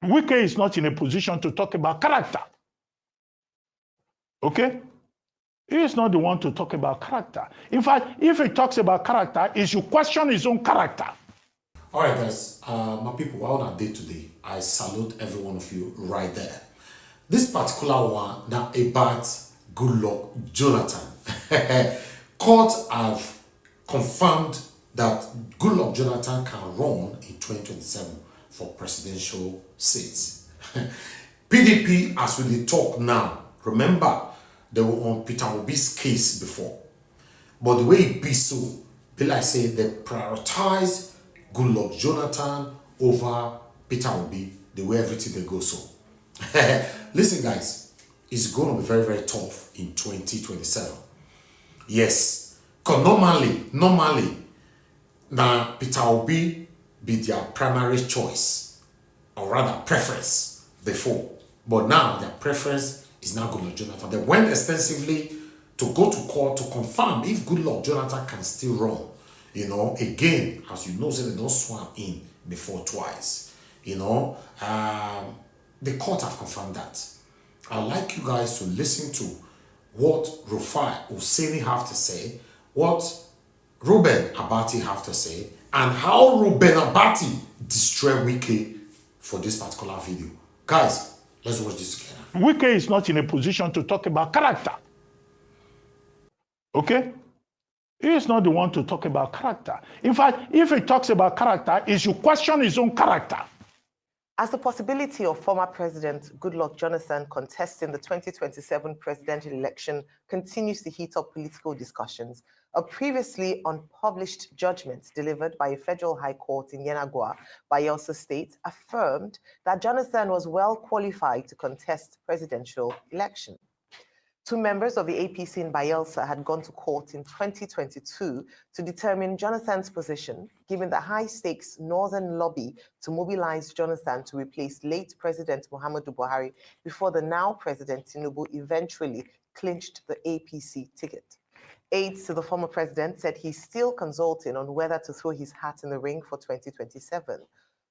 Wike is not in a position to talk about character. Okay? He is not the one to talk about character. In fact, if he talks about character, he should question his own character. All right, guys, my people, what on day today, I salute every one of you right there. This particular one, now about Goodluck Jonathan. Courts have confirmed that Goodluck Jonathan can run in 2027 for presidential seats. PDP, as we talk now, remember, they were on Peter Obi's case before. But the way it be so, they like say they prioritize Goodluck Jonathan over Peter Obi, the way everything they go so. Listen, guys, it's going to be very, very tough in 2027. Yes, because normally, now Peter Obi be their primary choice, or rather preference before. But now their preference is now Goodluck Jonathan. They went extensively to go to court to confirm if Goodluck Jonathan can still run. You know, again, as you know, they don't swam in before twice. You know, the court have confirmed that. I'd like you guys to listen to what Rufai Hussaini have to say, what Ruben Abati have to say, and how Ruben Abati destroyed Wike for this particular video. Guys, let's watch this together. Wike is not in a position to talk about character. Okay? He is not the one to talk about character. In fact, if he talks about character, he should question his own character. As the possibility of former President Goodluck Jonathan contesting the 2027 presidential election continues to heat up political discussions, a previously unpublished judgment delivered by a federal high court in Yenagoa, Bayelsa State, affirmed that Jonathan was well qualified to contest presidential election. Two members of the APC in Bayelsa had gone to court in 2022 to determine Jonathan's position, given the high-stakes northern lobby to mobilize Jonathan to replace late President Muhammadu Buhari before the now President Tinubu eventually clinched the APC ticket. Aides to the former president said he's still consulting on whether to throw his hat in the ring for 2027.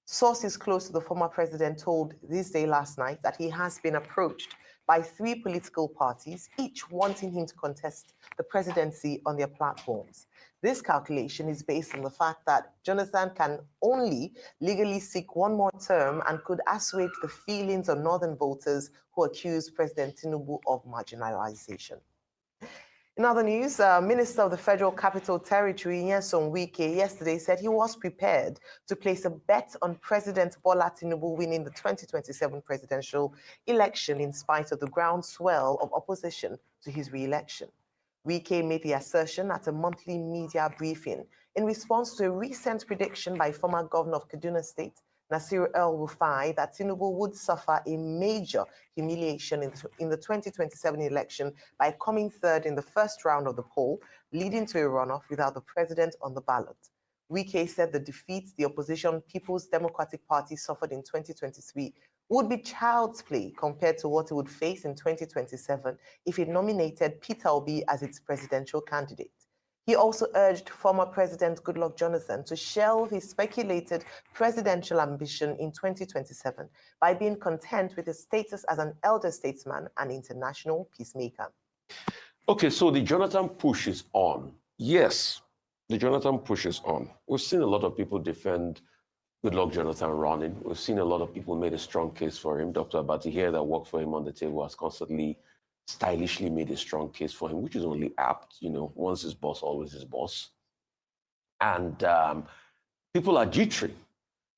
Sources close to the former president told This Day last night that he has been approached by 3 political parties, each wanting him to contest the presidency on their platforms. This calculation is based on the fact that Jonathan can only legally seek one more term and could assuage the feelings of northern voters who accuse President Tinubu of marginalization. In other news, Minister of the Federal Capital Territory, Nyesom Wike, yesterday said he was prepared to place a bet on President Bola Tinubu winning the 2027 presidential election in spite of the groundswell of opposition to his re-election. Wike made the assertion at a monthly media briefing in response to a recent prediction by former governor of Kaduna State, Nasir El-Rufai, that Tinubu would suffer a major humiliation in the 2027 election by coming third in the first round of the poll, leading to a runoff without the president on the ballot. Wike said the defeat the opposition People's Democratic Party suffered in 2023 would be child's play compared to what it would face in 2027 if it nominated Peter Obi as its presidential candidate. He also urged former President Goodluck Jonathan to shelve his speculated presidential ambition in 2027 by being content with his status as an elder statesman and international peacemaker. Okay, so the Jonathan push is on. Yes, the Jonathan push is on. We've seen a lot of people defend Goodluck Jonathan running. We've seen a lot of people made a strong case for him. Dr. Abati here that worked for him on the table has constantly stylishly made a strong case for him, which is only apt. You know, once his boss, always his boss. And people are jittery.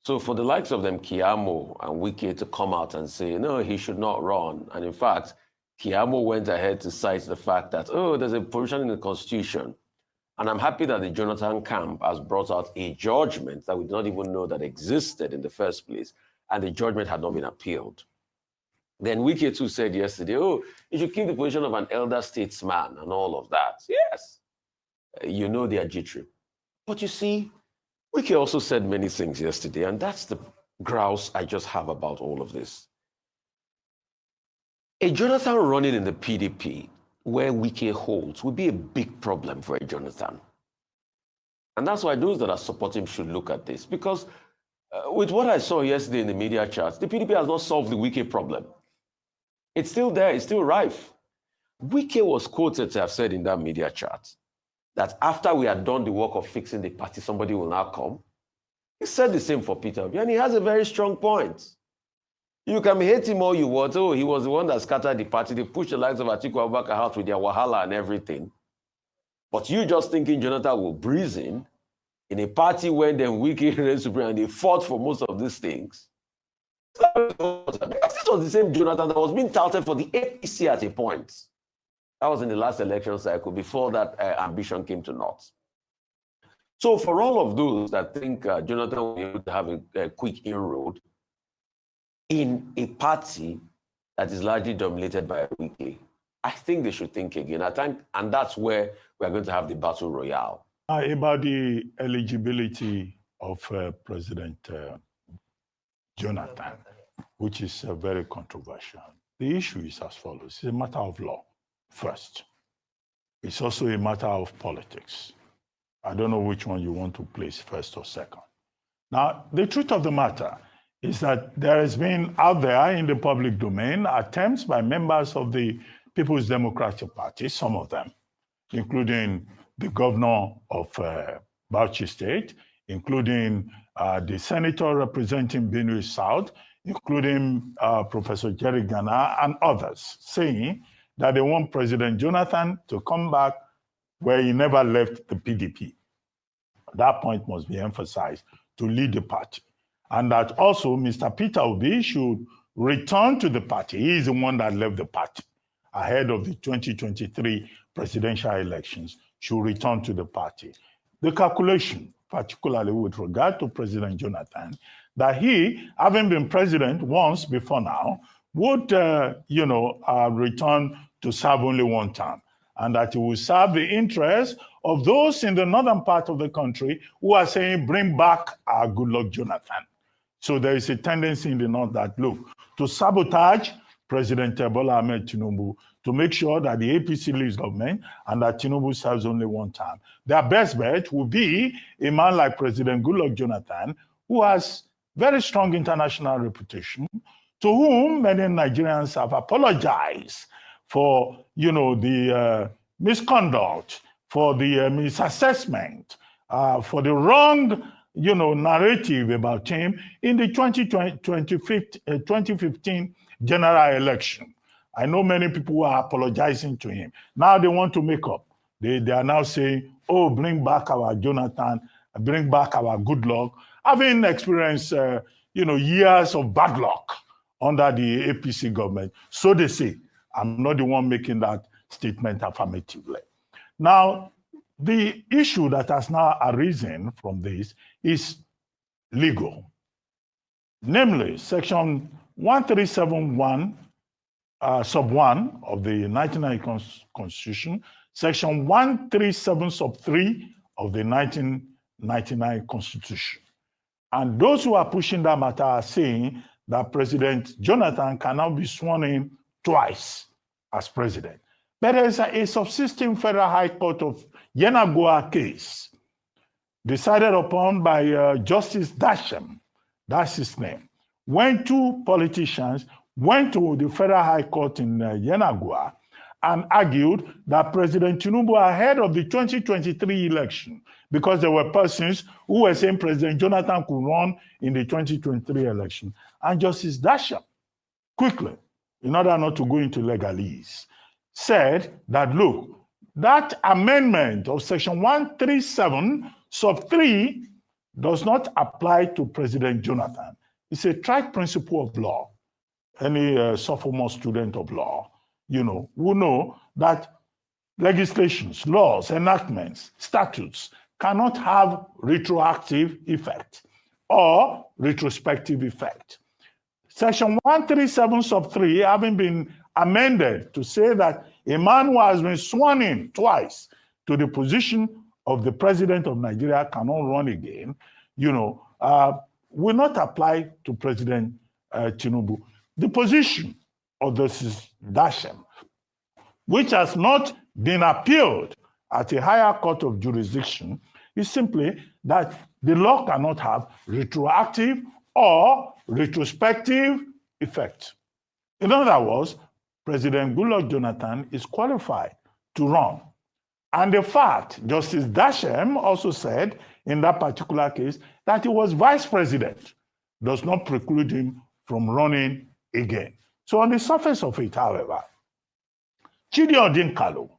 So for the likes of them, Kiamo and Wike, to come out and say, no, he should not run. And in fact, Kiamo went ahead to cite the fact that, oh, there's a provision in the Constitution. And I'm happy that the Jonathan camp has brought out a judgment that we did not even know that existed in the first place. And the judgment had not been appealed. Then Wike too said yesterday, oh, you should keep the position of an elder statesman and all of that. Yes, you know they are jittery. But you see, Wike also said many things yesterday, and that's the grouse I just have about all of this. A Jonathan running in the PDP, where Wike holds, would be a big problem for a Jonathan. And that's why those that are supporting him should look at this, because With what I saw yesterday in the media charts, the PDP has not solved the Wike problem. It's still there, it's still rife. Wike was quoted to have said in that media chart that after we had done the work of fixing the party, somebody will now come. He said the same for Peter Obi, and he has a very strong point. You can hate him all you want. Oh, he was the one that scattered the party. They pushed the likes of Atiku Abubakar out with their wahala and everything. But you just thinking Jonathan will breeze in a party when then Wike ran supreme and they fought for most of these things. This was the same Jonathan that was being touted for the APC at a point. That was in the last election cycle before that ambition came to naught. So for all of those that think Jonathan will be able to have a quick inroad in a party that is largely dominated by Wike, I think they should think again. And that's where we're going to have the battle royale. About the eligibility of President Jonathan, which is very controversial. The issue is as follows. It's a matter of law, first. It's also a matter of politics. I don't know which one you want to place first or second. Now, the truth of the matter is that there has been out there in the public domain attempts by members of the People's Democratic Party, some of them, including the governor of Bauchi State, including the senator representing Benue South, including Professor Jerry Gana and others, saying that they want President Jonathan to come back where he never left the PDP. That point must be emphasized, to lead the party. And that also Mr. Peter Obi should return to the party. He is the one that left the party ahead of the 2023 presidential elections, should return to the party. The calculation, particularly with regard to President Jonathan, that he, having been president once before now, would return to serve only one term, and that he will serve the interests of those in the northern part of the country who are saying, bring back our Goodluck Jonathan. So there is a tendency in the north that, look, to sabotage President Bola Ahmed Tinubu, to make sure that the APC leads government and that Tinubu serves only one term. Their best bet would be a man like President Goodluck Jonathan, who has very strong international reputation, to whom many Nigerians have apologized for, the misconduct, for the misassessment, for the wrong, narrative about him in the 2015 general election. I know many people who are apologizing to him. Now they want to make up. They are now saying, oh, bring back our Jonathan, bring back our Goodluck, having experienced, years of bad luck under the APC government. So they say. I'm not the one making that statement affirmatively. Now, the issue that has now arisen from this is legal. Namely, Section 1371, sub 1 of the 1990 Constitution, Section 137, sub 3 of the 1999 Constitution. And those who are pushing that matter are saying that President Jonathan cannot be sworn in twice as president. But there is a subsisting Federal High Court of Yenagoa case decided upon by Justice Dashem, that's his name, when two politicians went to the Federal High Court in Yenagoa and argued that President Tinubu ahead of the 2023 election, because there were persons who were saying President Jonathan could run in the 2023 election. And Justice Dashem, quickly, in order not to go into legalese, said that, look, that amendment of Section 137, sub 3, does not apply to President Jonathan. It's a trite principle of law. Any sophomore student of law, will know that legislations, laws, enactments, statutes cannot have retroactive effect or retrospective effect. Section 137, sub 3, having been amended to say that a man who has been sworn in twice to the position of the president of Nigeria cannot run again, will not apply to President Tinubu. The position of Justice Dashem, which has not been appealed at a higher court of jurisdiction, is simply that the law cannot have retroactive or retrospective effect. In other words, President Goodluck Jonathan is qualified to run. And the fact, Justice Dashem also said in that particular case that he was vice president does not preclude him from running again. So on the surface of it, however, Chidi Odinkalo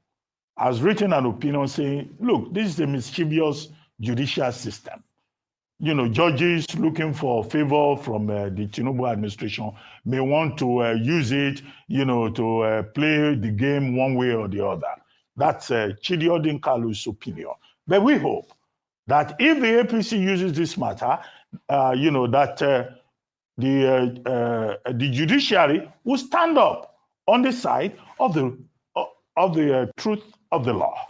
has written an opinion saying, look, this is a mischievous judicial system. You know, judges looking for favor from the Tinubu administration may want to use it, you know, to play the game one way or the other. That's Chidi Odinkalo's opinion. But we hope that if the APC uses this matter, you know, that the judiciary will stand up on the side of the truth of the law.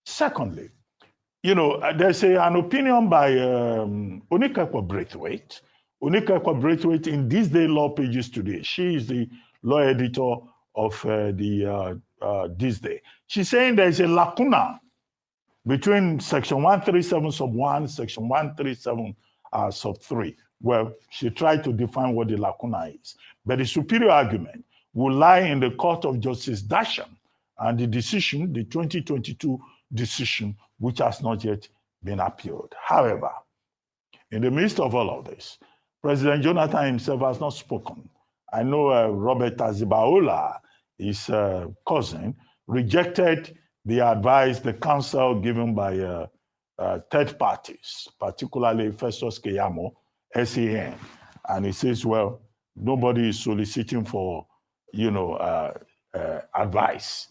Secondly, you know, there's an opinion by Onikekwa Braithwaite. Onikekwa Braithwaite in This Day Law Pages today. She is the law editor of This Day. She's saying there's a lacuna between Section 137 sub 1, Section 137 sub 3. Well, she tried to define what the lacuna is. But the superior argument will lie in the court of Justice Dashem and the decision, the 2022 decision, which has not yet been appealed. However, in the midst of all of this, President Jonathan himself has not spoken. I know Robert Azibaola, his cousin, rejected the advice, the counsel given by third parties, particularly Festus Keyamo, SAN. And he says, well, nobody is soliciting for, you know, advice.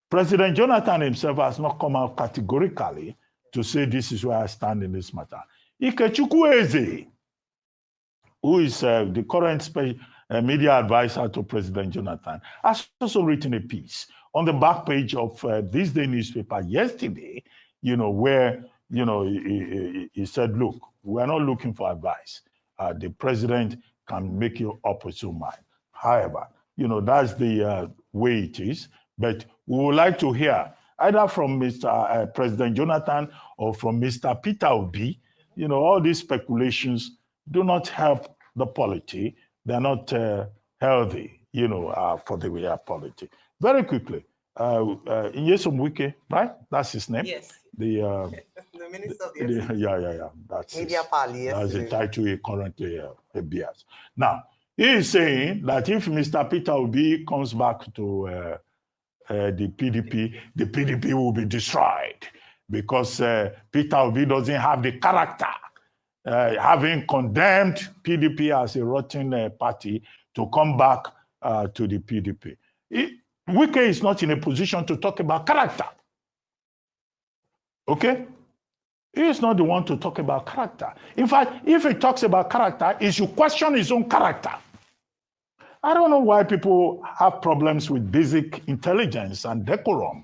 President Jonathan himself has not come out categorically to say this is where I stand in this matter. Ikechukwu Eze, who is the current media advisor to President Jonathan, has also written a piece on the back page of This Day newspaper yesterday, you know, where, you know, he said, look, we're not looking for advice. The president can make you up his own mind. However, you know, that's the way it is. But we would like to hear either from Mr. President Jonathan or from Mr. Peter Obi. You know, all these speculations do not help the polity. They're not healthy, you know, for the polity. Very quickly, Nyesom Wike, right? That's his name. Yes. The Minister of the yeah. That's Media Pali, yes. That's the title he currently bears. Now, he is saying that if Mr. Peter Obi comes back to the PDP will be destroyed because Peter Obi doesn't have the character, having condemned PDP as a rotten party, to come back to the PDP. Wike is not in a position to talk about character. Okay? He is not the one to talk about character. In fact, if he talks about character, he should question his own character. I don't know why people have problems with basic intelligence and decorum.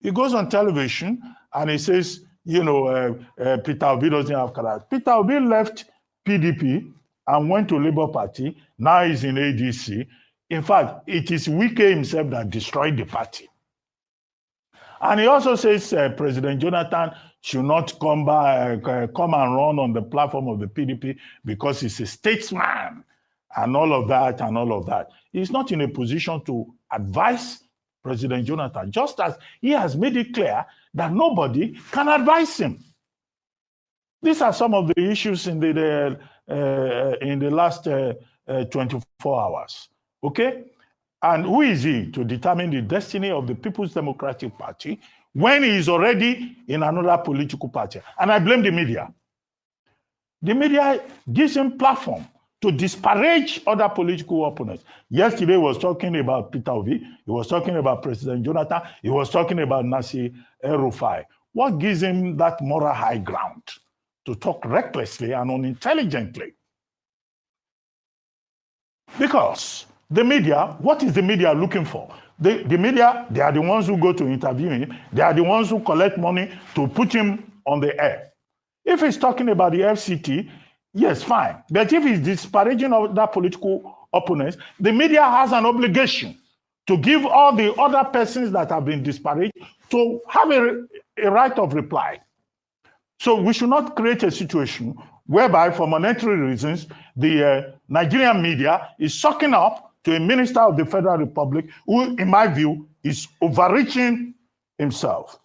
He goes on television and he says, you know, Peter Obi doesn't have character. Peter Obi left PDP and went to Labour Party. Now he's in ADC. In fact, it is Wike himself that destroyed the party. And he also says President Jonathan should not come and run on the platform of the PDP because he's a statesman. And all of that. He's not in a position to advise President Jonathan, just as he has made it clear that nobody can advise him. These are some of the issues in the last 24 hours, okay? And who is he to determine the destiny of the People's Democratic Party when he is already in another political party? And I blame the media. The media gives him platform to disparage other political opponents. Yesterday, he was talking about Peter Obi. He was talking about President Jonathan. He was talking about Nasir El-Rufai. What gives him that moral high ground to talk recklessly and unintelligently? Because the media, what is the media looking for? The media, they are the ones who go to interview him. They are the ones who collect money to put him on the air. If he's talking about the FCT, yes, fine. But if he's disparaging other political opponents, the media has an obligation to give all the other persons that have been disparaged to have a right of reply. So we should not create a situation whereby, for monetary reasons, the Nigerian media is sucking up to a minister of the Federal Republic who, in my view, is overreaching himself.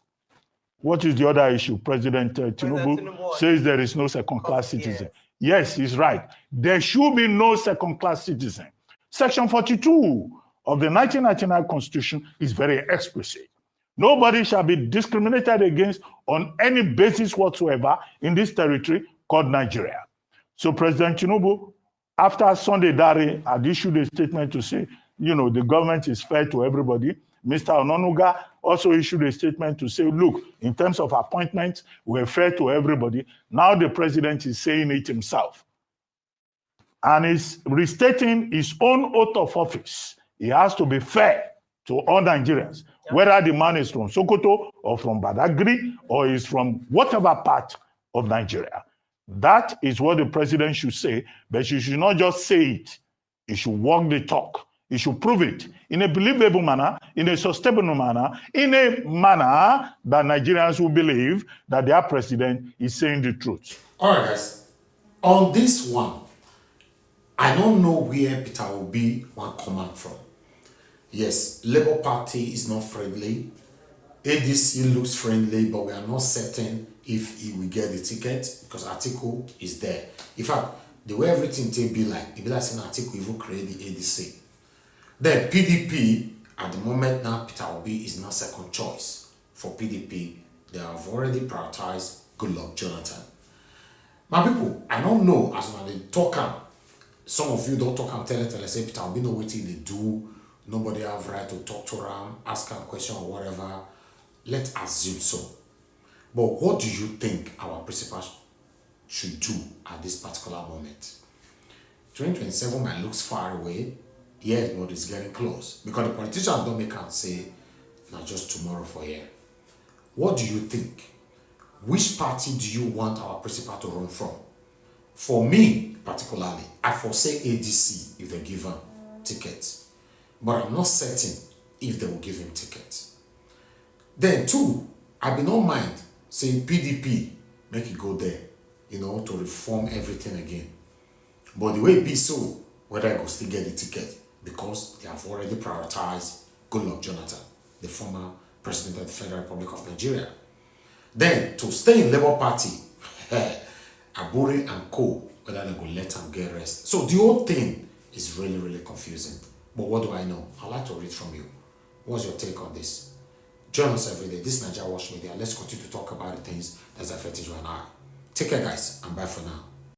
What is the other issue? President Tinubu says there is no second-class citizen. Yes, he's right. There should be no second-class citizen. Section 42 of the 1999 Constitution is very explicit. Nobody shall be discriminated against on any basis whatsoever in this territory called Nigeria. So President Tinubu, after Sunday Dare had issued a statement to say, the government is fair to everybody, Mr. Ononuga also issued a statement to say, look, in terms of appointments, we're fair to everybody. Now the president is saying it himself. And is restating his own oath of office. He has to be fair to all Nigerians, whether the man is from Sokoto or from Badagry or is from whatever part of Nigeria. That is what the president should say, but he should not just say it. He should walk the talk. He should prove it in a believable manner, in a sustainable manner, in a manner that Nigerians will believe that their president is saying the truth. All right, guys. On this one, I don't know where Peter Obi will come out from. Yes, Labour Party is not friendly. ADC looks friendly, but we are not certain if he will get the ticket because Atiku is there. In fact, the way everything will be like saying Atiku even create the ADC. Then PDP, at the moment now, Peter Obi is not second choice. For PDP, they have already prioritized Goodluck Jonathan. My people, I don't know as when they talk, some of you don't talk and tell say Peter Obi know what they do. Nobody have right to talk to them, ask them a question or whatever. Let's assume so. But what do you think our principals should do at this particular moment? 2027 might looks far away, yet but it's getting close. Because the politicians don't make and say, not just tomorrow for here. What do you think? Which party do you want our principal to run from? For me, particularly, I foresee ADC if they give him tickets. But I'm not certain if they will give him tickets. Then two, I do not mind saying PDP, make it go there, to reform everything again. But the way it be so, whether I go still get the ticket, because they have already prioritized Goodluck Jonathan, the former president of the Federal Republic of Nigeria. Then to stay in Labour Party, Abure and co, whether they go let them get rest. So the whole thing is really, really confusing. But what do I know? I'd like to read from you. What's your take on this? Join us every day. This is NAIJA Watch Media. Let's continue to talk about the things that's affecting you and I. Take care, guys, and bye for now.